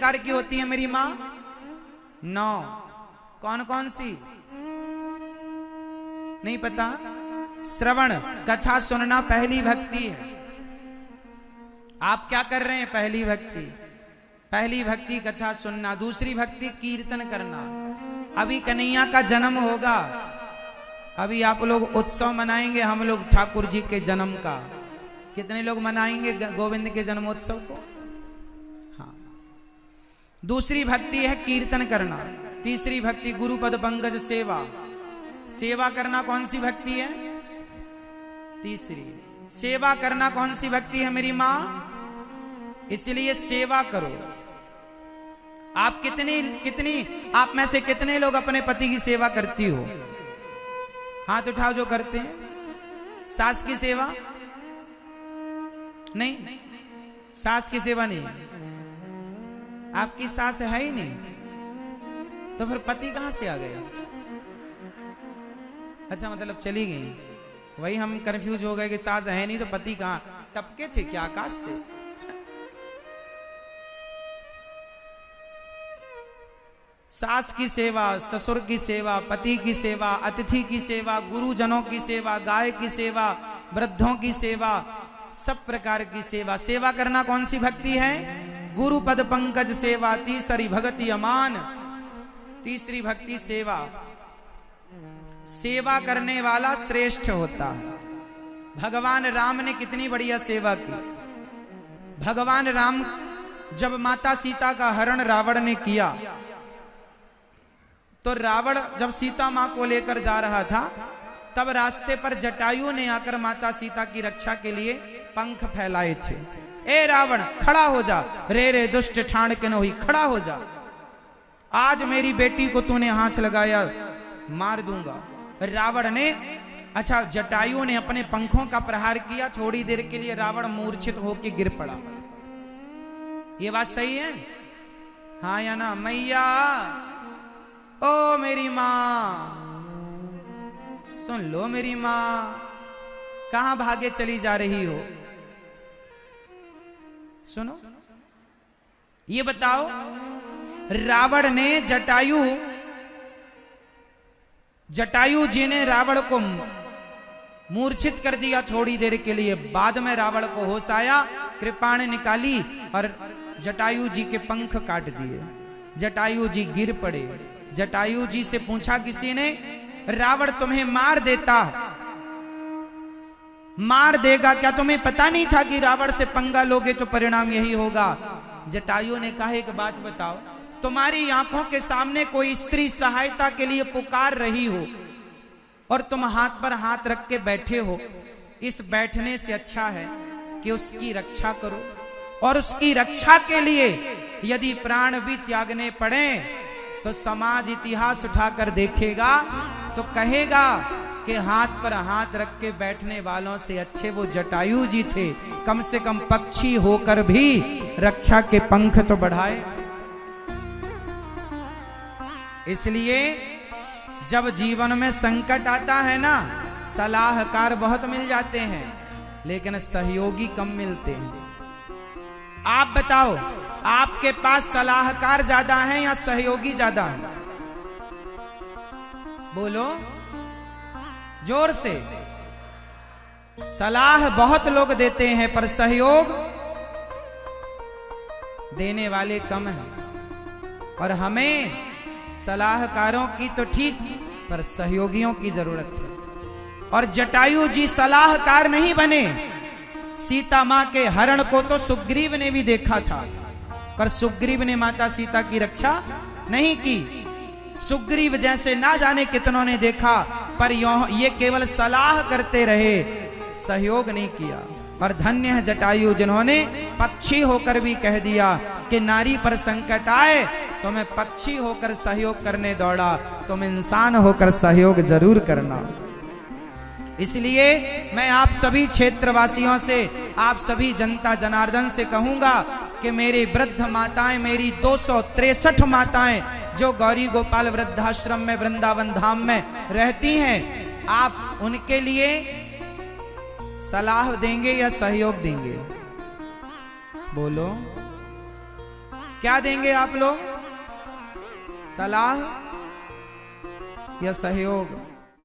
प्रकार की होती है मेरी माँ? 9। कौन कौन सी? नहीं पता? श्रवण, कथा सुनना पहली भक्ति है। आप क्या कर रहे हैं? पहली भक्ति। पहली भक्ति कथा सुनना। दूसरी भक्ति कीर्तन करना। अभी कन्हैया का जन्म होगा, अभी आप लोग उत्सव मनाएंगे, हम लोग ठाकुर जी के जन्म का। कितने लोग मनाएंगे गोविंद के जन्मोत्सव को? हाँ। दूसरी भक्ति है कीर्तन करना। तीसरी भक्ति गुरु पद पंकज सेवा। सेवा करना कौन सी भक्ति है? तीसरी। सेवा करना कौन सी भक्ति है मेरी मां? इसलिए सेवा करो। आप कितनी आप में से कितने लोग अपने पति की सेवा करती हो? हाथ उठाओ जो करते हैं। सास की सेवा नहीं, सास की सेवा नहीं। आपकी सास है ही नहीं, तो फिर पति कहां से आ गया? अच्छा, मतलब चली गई। वही हम कंफ्यूज हो गए कि सास है नहीं तो पति कहां? टपके थे क्या आकाश से? सास की सेवा, ससुर की सेवा, पति की सेवा, अतिथि की सेवा, गुरुजनों की सेवा, गाय की सेवा, वृद्धों की सेवा, सब प्रकार की सेवा। सेवा करना कौन सी भक्ति है? गुरु पद पंकज सेवा। तीसरी भक्ति अमान। तीसरी भक्ति सेवा। सेवा करने वाला श्रेष्ठ होता है। भगवान राम ने कितनी बढ़िया सेवा की। भगवान राम जब माता सीता का हरण रावण ने किया, तो रावण जब सीता मां को लेकर जा रहा था, तब रास्ते पर जटायु ने आकर माता सीता की रक्षा के लिए पंख फैलाए थे। ए रावण, खड़ा हो जा। रे रे दुष्ट ठाण के न हुई, खड़ा हो जा। आज मेरी बेटी को तूने हाथ लगाया, मार दूंगा। रावण ने, अच्छा, जटायु ने अपने पंखों का प्रहार किया। थोड़ी देर के लिए रावण मूर्छित होकर गिर पड़ा। ये बात सही है? हाँ या ना? मैया, ओ मेरी मां, सुन लो मेरी मां, कहां भागे चली जा रही हो? सुनो, ये बताओ, रावण ने जटायु जी ने रावण को मूर्छित कर दिया थोड़ी देर के लिए। बाद में रावण को होश आया, कृपाण निकाली और जटायु जी के पंख काट दिए। जटायु जी गिर पड़े। जटायु जी से पूछा किसी ने, रावण तुम्हें मार देगा क्या? तुम्हें पता नहीं था कि रावण से पंगा लोगे तो परिणाम यही होगा? जटायु ने कहा, एक बात बताओ, तुम्हारी आंखों के सामने कोई स्त्री सहायता के लिए पुकार रही हो और तुम हाथ पर हाथ रख के बैठे हो, इस बैठने से अच्छा है कि उसकी रक्षा करो। और उसकी रक्षा के लिए यदि प्राण भी त्यागने पड़े तो समाज इतिहास उठाकर देखेगा तो कहेगा कि हाथ पर हाथ रख के बैठने वालों से अच्छे वो जटायु जी थे। कम से कम पक्षी होकर भी रक्षा के पंख तो बढ़ाए। इसलिए जब जीवन में संकट आता है ना, सलाहकार बहुत मिल जाते हैं लेकिन सहयोगी कम मिलते हैं। आप बताओ, आपके पास सलाहकार ज्यादा हैं या सहयोगी ज्यादा हैं? बोलो जोर से। सलाह बहुत लोग देते हैं पर सहयोग देने वाले कम हैं। और हमें सलाहकारों की तो ठीक पर सहयोगियों की जरूरत है। और जटायु जी सलाहकार नहीं बने। सीता मां के हरण को तो सुग्रीव ने भी देखा था, पर सुग्रीव ने माता सीता की रक्षा नहीं की। सुग्रीव जैसे ना जाने कितनों ने देखा, पर ये केवल सलाह करते रहे, सहयोग नहीं किया। और धन्य है जटायु जिन्होंने पक्षी होकर भी कह दिया कि नारी पर संकट आए तो मैं पक्षी होकर सहयोग करने दौड़ा, तुम इंसान होकर सहयोग जरूर करना। इसलिए मैं आप सभी क्षेत्रवासियों से, आप सभी जनता जनार्दन से कहूंगा कि मेरी वृद्ध माताएं, मेरी 263 माताएं जो गौरी गोपाल वृद्धाश्रम में वृंदावन धाम में रहती हैं, आप उनके लिए सलाह देंगे या सहयोग देंगे? बोलो। क्या देंगे आप लोग, सलाह या सहयोग?